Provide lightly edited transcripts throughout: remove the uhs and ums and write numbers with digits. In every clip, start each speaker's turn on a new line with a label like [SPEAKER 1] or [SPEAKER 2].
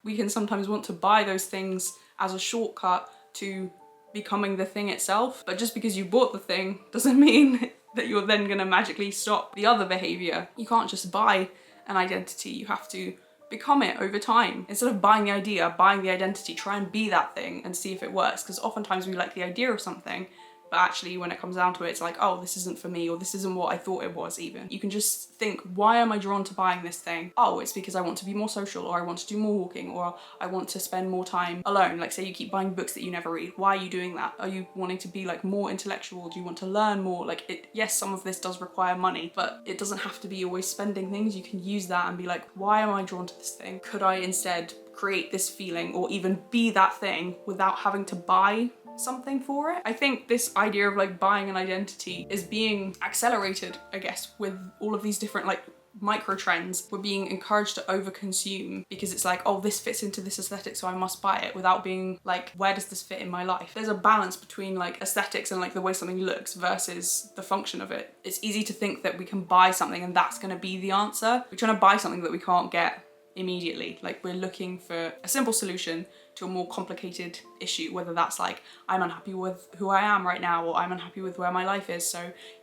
[SPEAKER 1] We can sometimes want to buy those things as a shortcut to becoming the thing itself, but just because you bought the thing doesn't mean that you're then gonna magically stop the other behavior. You can't just buy an identity, you have to become it over time. Instead of buying the idea, buying the identity, try and be that thing and see if it works, because oftentimes we like the idea of something, but actually when it comes down to it, it's like, oh, this isn't for me, or this isn't what I thought it was even. You can just think, why am I drawn to buying this thing? Oh, it's because I want to be more social, or I want to do more walking, or I want to spend more time alone. Like say you keep buying books that you never read. Why are you doing that? Are you wanting to be like more intellectual? Do you want to learn more? Like yes, some of this does require money, but it doesn't have to be always spending things. You can use that and be like, why am I drawn to this thing? Could I instead create this feeling or even be that thing without having to buy something for it? I think this idea of like buying an identity is being accelerated, I guess, with all of these different like micro trends. We're being encouraged to overconsume because it's like, oh, this fits into this aesthetic, so I must buy it, without being like, where does this fit in my life? There's a balance between like aesthetics and like the way something looks versus the function of it. It's easy to think that we can buy something and that's going to be the answer. We're trying to buy something that we can't get immediately. Like we're looking for a simple solution to a more complicated issue, whether that's like, I'm unhappy with who I am right now, or I'm unhappy with where my life is, so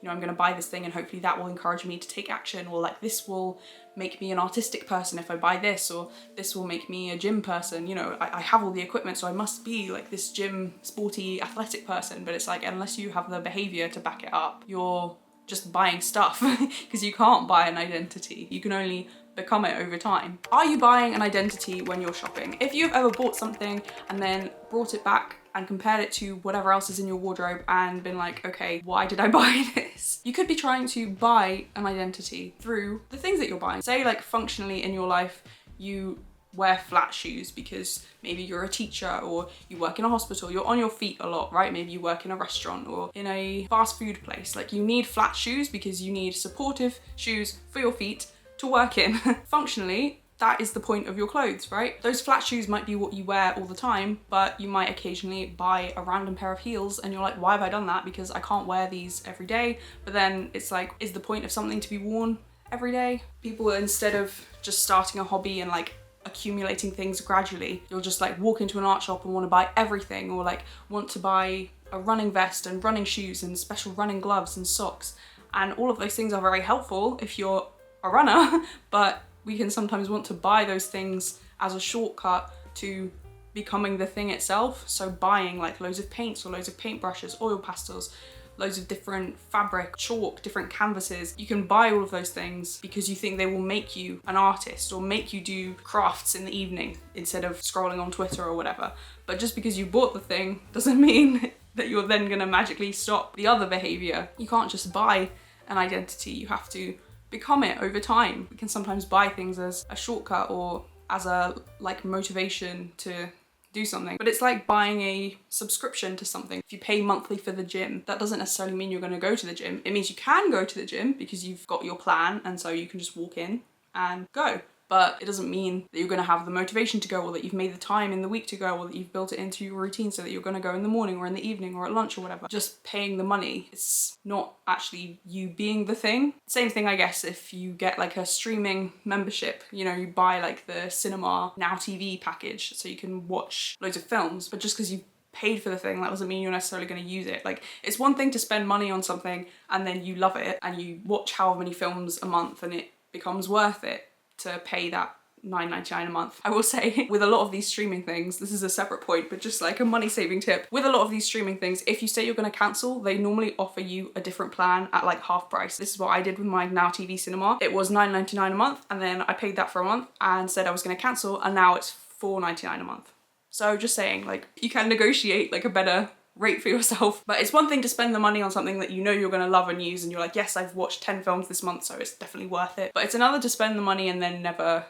[SPEAKER 1] I'm gonna buy this thing and hopefully that will encourage me to take action, or like this will make me an artistic person if I buy this, or this will make me a gym person. I have all the equipment, so I must be like this gym sporty athletic person, but it's like, unless you have the behavior to back it up, you're just buying stuff because you can't buy an identity. You can only become it over time. Are you buying an identity when you're shopping? If you've ever bought something and then brought it back and compared it to whatever else is in your wardrobe and been like, okay, why did I buy this? You could be trying to buy an identity through the things that you're buying. Say like functionally in your life, you wear flat shoes because maybe you're a teacher or you work in a hospital, you're on your feet a lot, right? Maybe you work in a restaurant or in a fast food place. Like you need flat shoes because you need supportive shoes for your feet to work in. Functionally, that is the point of your clothes, right? Those flat shoes might be what you wear all the time, but you might occasionally buy a random pair of heels and you're like, why have I done that? Because I can't wear these every day. But then it's like, is the point of something to be worn every day? People, instead of just starting a hobby and like accumulating things gradually, you'll just like walk into an art shop and want to buy everything, or like want to buy a running vest and running shoes and special running gloves and socks. And all of those things are very helpful if you're a runner, but we can sometimes want to buy those things as a shortcut to becoming the thing itself. So buying like loads of paints or loads of paintbrushes, oil pastels, loads of different fabric, chalk, different canvases. You can buy all of those things because you think they will make you an artist or make you do crafts in the evening instead of scrolling on Twitter or whatever. But just because you bought the thing doesn't mean that you're then gonna magically stop the other behavior. You can't just buy an identity, you have to become it over time. We can sometimes buy things as a shortcut or as a like motivation to do something, but it's like buying a subscription to something. If you pay monthly for the gym, that doesn't necessarily mean you're going to go to the gym. It means you can go to the gym because you've got your plan, and so you can just walk in and go. But it doesn't mean that you're going to have the motivation to go, or that you've made the time in the week to go, or that you've built it into your routine so that you're going to go in the morning or in the evening or at lunch or whatever. Just paying the money, it's not actually you being the thing. Same thing, I guess, if you get like a streaming membership, you buy like the cinema Now TV package so you can watch loads of films, but just because you paid for the thing, that doesn't mean you're necessarily going to use it. Like, it's one thing to spend money on something and then you love it and you watch however many films a month and it becomes worth it to pay that $9.99 a month. I will say, with a lot of these streaming things, this is a separate point, but just like a money saving tip, with a lot of these streaming things, if you say you're going to cancel, they normally offer you a different plan at like half price. This is what I did with my Now TV cinema. It was $9.99 a month, and then I paid that for a month and said I was going to cancel, and now it's $4.99 a month. So just saying, like, you can negotiate like a better rate for yourself. But it's one thing to spend the money on something that you know you're gonna love and use, and you're like, yes, I've watched 10 films this month, so it's definitely worth it. But it's another to spend the money and then never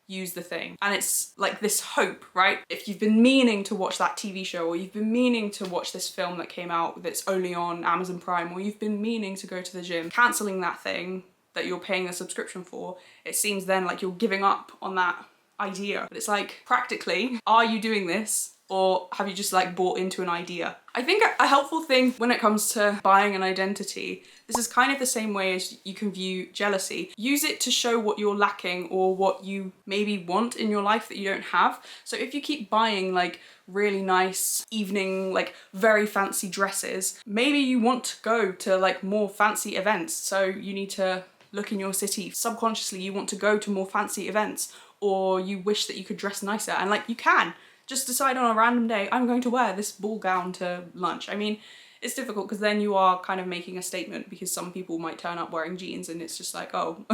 [SPEAKER 1] use the thing. And it's like this hope, right? If you've been meaning to watch that TV show, or you've been meaning to watch this film that came out that's only on Amazon Prime, or you've been meaning to go to the gym, cancelling that thing that you're paying a subscription for, it seems then like you're giving up on that idea. But it's like, practically, are you doing this? Or have you just like bought into an idea? I think a helpful thing when it comes to buying an identity, this is kind of the same way as you can view jealousy. Use it to show what you're lacking or what you maybe want in your life that you don't have. So if you keep buying like really nice evening, like very fancy dresses, maybe you want to go to like more fancy events. So you need to look in your city. Subconsciously, you want to go to more fancy events, or you wish that you could dress nicer, and like you can. Just decide on a random day, I'm going to wear this ball gown to lunch. I mean, it's difficult because then you are kind of making a statement, because some people might turn up wearing jeans and it's just like, oh,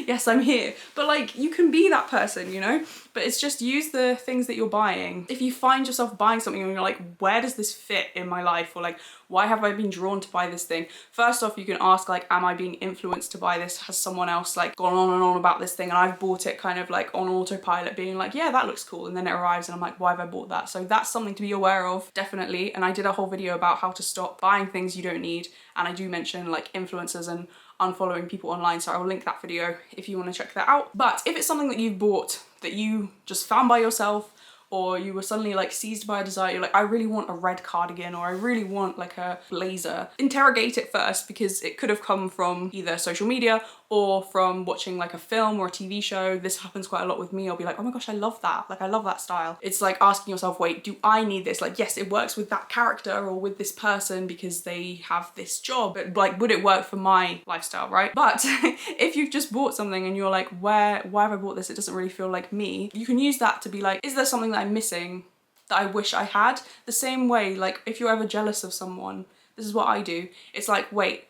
[SPEAKER 1] yes, I'm here. But like, you can be that person, you know? But it's just use the things that you're buying. If you find yourself buying something and you're like, where does this fit in my life? Or like, why have I been drawn to buy this thing? First off, you can ask like, am I being influenced to buy this? Has someone else like gone on and on about this thing and I've bought it kind of like on autopilot, being like, yeah, that looks cool. And then it arrives and I'm like, why have I bought that? So that's something to be aware of, definitely. And I did a whole video about how to stop buying things you don't need. And I do mention like influencers and unfollowing people online, so I will link that video if you want to check that out. But if it's something that you've bought that you just found by yourself, or you were suddenly like seized by a desire, you're like, I really want a red cardigan, or I really want like a blazer. Interrogate it first, because it could have come from either social media or from watching like a film or a TV show. This happens quite a lot with me. I'll be like, oh my gosh, I love that. Like, I love that style. It's like asking yourself, wait, do I need this? Like, yes, it works with that character or with this person because they have this job, but like, would it work for my lifestyle, right? But if you've just bought something and you're like, why have I bought this? It doesn't really feel like me. You can use that to be like, is there something that I'm missing that I wish I had? The same way, like if you're ever jealous of someone, this is what I do. It's like, wait,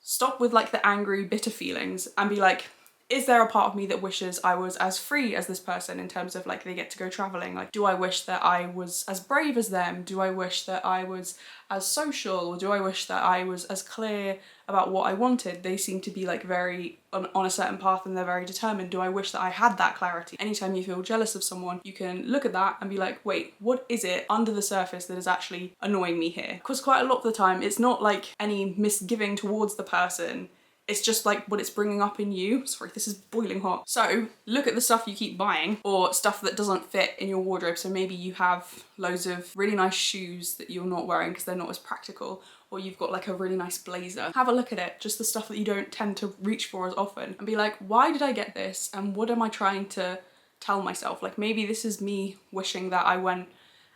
[SPEAKER 1] stop with like the angry, bitter feelings and be like, is there a part of me that wishes I was as free as this person in terms of like they get to go traveling? Like, do I wish that I was as brave as them? Do I wish that I was as social? Or do I wish that I was as clear about what I wanted? They seem to be like very on a certain path and they're very determined. Do I wish that I had that clarity? Anytime you feel jealous of someone, you can look at that and be like, wait, what is it under the surface that is actually annoying me here? Because quite a lot of the time, it's not like any misgiving towards the person. It's just like what it's bringing up in you. Sorry, this is boiling hot. So look at the stuff you keep buying, or stuff that doesn't fit in your wardrobe. So maybe you have loads of really nice shoes that you're not wearing because they're not as practical, or you've got like a really nice blazer. Have a look at it, just the stuff that you don't tend to reach for as often, and be like, why did I get this? And what am I trying to tell myself? Like, maybe this is me wishing that I went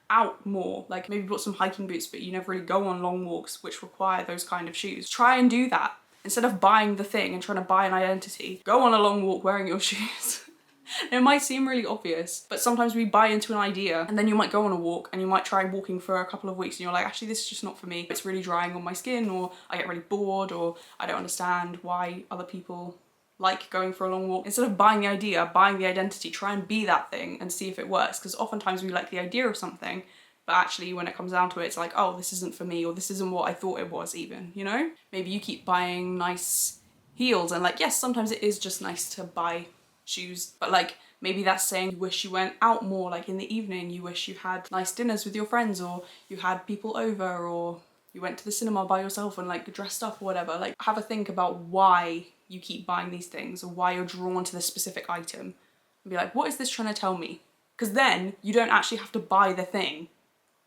[SPEAKER 1] out more, like maybe bought some hiking boots, but you never really go on long walks which require those kind of shoes. Try and do that. Instead of buying the thing and trying to buy an identity, go on a long walk wearing your shoes. It might seem really obvious, but sometimes we buy into an idea and then you might go on a walk and you might try walking for a couple of weeks and you're like, actually, this is just not for me. It's really drying on my skin, or I get really bored, or I don't understand why other people like going for a long walk. Instead of buying the idea, buying the identity, try and be that thing and see if it works. Because oftentimes we like the idea of something, but actually when it comes down to it, it's like, oh, this isn't for me, or this isn't what I thought it was even, you know? Maybe you keep buying nice heels, and like, yes, sometimes it is just nice to buy shoes, but like, maybe that's saying you wish you went out more, like in the evening, you wish you had nice dinners with your friends, or you had people over, or you went to the cinema by yourself and like dressed up or whatever. Like, have a think about why you keep buying these things, or why you're drawn to this specific item, and be like, what is this trying to tell me? Because then you don't actually have to buy the thing.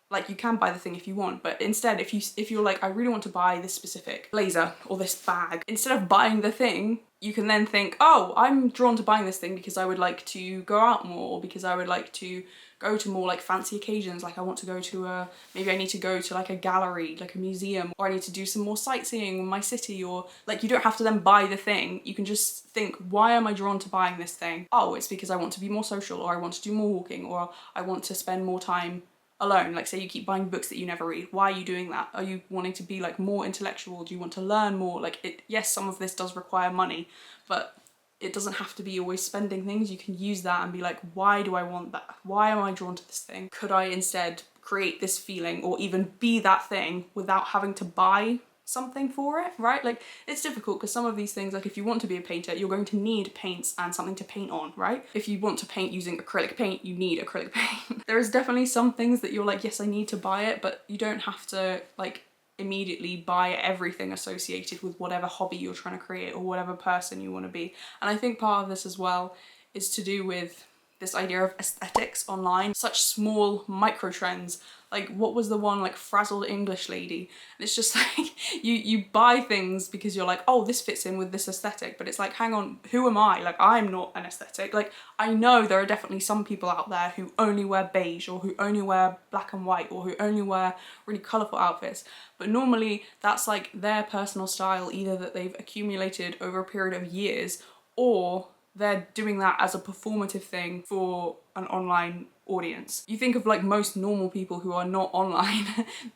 [SPEAKER 1] Like, you can buy the thing if you want, but instead, if you're like, I really want to buy this specific blazer or this bag, instead of buying the thing, you can then think, oh, I'm drawn to buying this thing because I would like to go out more, or because I would like to go to more like fancy occasions. Like, I want to go to maybe I need to go to like a gallery, like a museum, or I need to do some more sightseeing in my city, or like, you don't have to then buy the thing. You can just think, why am I drawn to buying this thing? Oh, it's because I want to be more social, or I want to do more walking, or I want to spend more time alone. Like, say you keep buying books that you never read. Why are you doing that? Are you wanting to be like more intellectual? Do you want to learn more? Like, yes, some of this does require money, but it doesn't have to be always spending things. You can use that and be like, why do I want that? Why am I drawn to this thing? Could I instead create this feeling, or even be that thing without having to buy something for it, right? Like, it's difficult because some of these things, like if you want to be a painter, you're going to need paints and something to paint on, right? If you want to paint using acrylic paint, you need acrylic paint. There is definitely some things that you're like, yes, I need to buy it, but you don't have to like immediately buy everything associated with whatever hobby you're trying to create or whatever person you want to be. And I think part of this as well is to do with this idea of aesthetics online, such small micro trends. Like, what was the one, like frazzled English lady? And it's just like, you buy things because you're like, oh, this fits in with this aesthetic, but it's like, hang on, who am I? Like, I'm not an aesthetic. Like, I know there are definitely some people out there who only wear beige, or who only wear black and white, or who only wear really colourful outfits, but normally that's like their personal style, either that they've accumulated over a period of years, or they're doing that as a performative thing for an online audience. You think of like most normal people who are not online,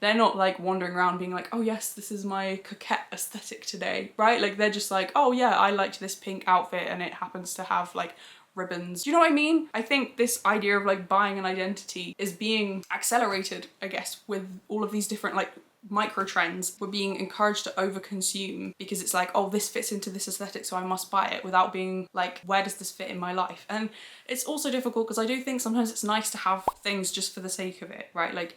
[SPEAKER 1] they're not like wandering around being like, oh yes, this is my coquette aesthetic today, right? Like, they're just like, oh yeah, I liked this pink outfit and it happens to have like ribbons. Do you know what I mean? I think this idea of like buying an identity is being accelerated, I guess, with all of these different like micro trends. We're being encouraged to overconsume because it's like, oh, this fits into this aesthetic, so I must buy it, without being like, where does this fit in my life? And it's also difficult because I do think sometimes it's nice to have things just for the sake of it, right? Like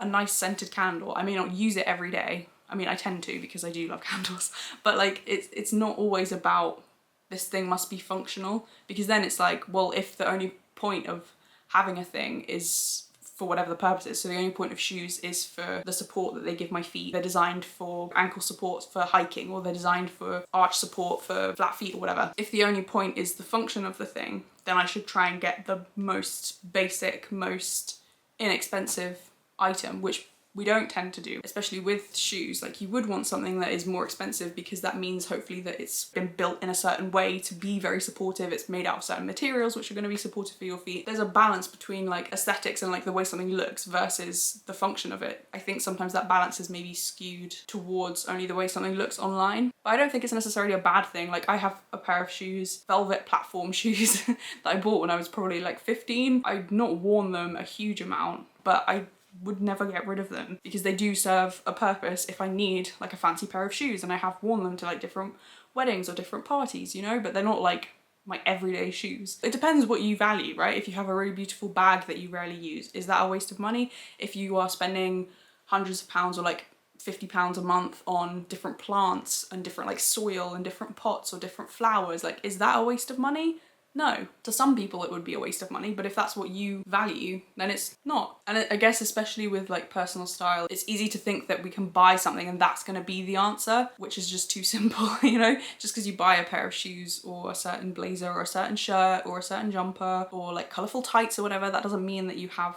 [SPEAKER 1] a nice scented candle. I may not use it every day. I mean, I tend to because I do love candles, but like it's not always about this thing must be functional, because then it's like, well, if the only point of having a thing is for whatever the purpose is. So the only point of shoes is for the support that they give my feet. They're designed for ankle support for hiking, or they're designed for arch support for flat feet or whatever. If the only point is the function of the thing, then I should try and get the most basic, most inexpensive item, which we don't tend to do, especially with shoes. Like, you would want something that is more expensive because that means hopefully that it's been built in a certain way to be very supportive. It's made out of certain materials which are going to be supportive for your feet. There's a balance between like aesthetics and like the way something looks versus the function of it. I think sometimes that balance is maybe skewed towards only the way something looks online. But I don't think it's necessarily a bad thing. Like, I have a pair of shoes, velvet platform shoes that I bought when I was probably like 15. I've not worn them a huge amount, but I would never get rid of them because they do serve a purpose if I need like a fancy pair of shoes, and I have worn them to like different weddings or different parties, you know, but they're not like my everyday shoes. It depends what you value, right? If you have a really beautiful bag that you rarely use, is that a waste of money? If you are spending hundreds of pounds or like £50 a month on different plants and different like soil and different pots or different flowers, like, is that a waste of money? No. To some people it would be a waste of money, but if that's what you value, then it's not. And I guess especially with like personal style, it's easy to think that we can buy something and that's going to be the answer, which is just too simple, you know? Just because you buy a pair of shoes or a certain blazer or a certain shirt or a certain jumper or like colourful tights or whatever, that doesn't mean that you have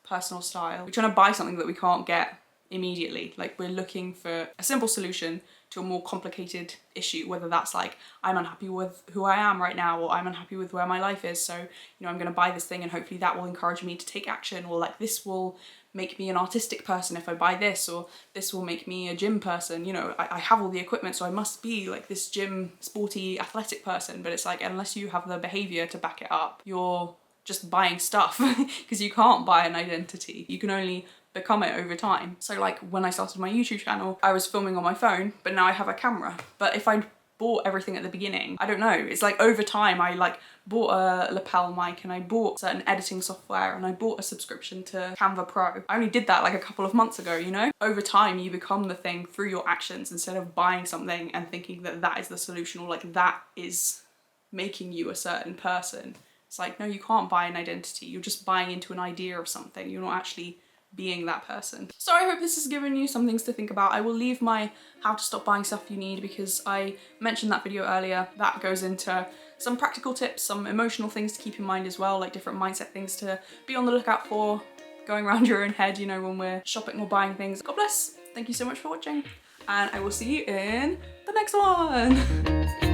[SPEAKER 1] personal style. We're trying to buy something that we can't get immediately. Like, we're looking for a simple solution to a more complicated issue, whether that's like, I'm unhappy with who I am right now, or I'm unhappy with where my life is, so, you know, I'm going to buy this thing and hopefully that will encourage me to take action, or like, this will make me an artistic person if I buy this, or this will make me a gym person. You know, I have all the equipment, so I must be like this gym, sporty, athletic person, but it's like, unless you have the behaviour to back it up, you're just buying stuff because you can't buy an identity. You can only become it over time. So like, when I started my YouTube channel, I was filming on my phone, but now I have a camera. But if I'd bought everything at the beginning, I don't know, it's like over time I like bought a lapel mic and I bought certain editing software and I bought a subscription to Canva Pro. I only did that like a couple of months ago, you know? Over time you become the thing through your actions, instead of buying something and thinking that that is the solution, or like that is making you a certain person. It's like, no, you can't buy an identity. You're just buying into an idea of something. You're not actually being that person. So I hope this has given you some things to think about. I will leave my how to stop buying stuff you need, because I mentioned that video earlier. That goes into some practical tips, some emotional things to keep in mind as well, like different mindset things to be on the lookout for going around your own head, you know, when we're shopping or buying things. God bless. Thank you so much for watching, and I will see you in the next one.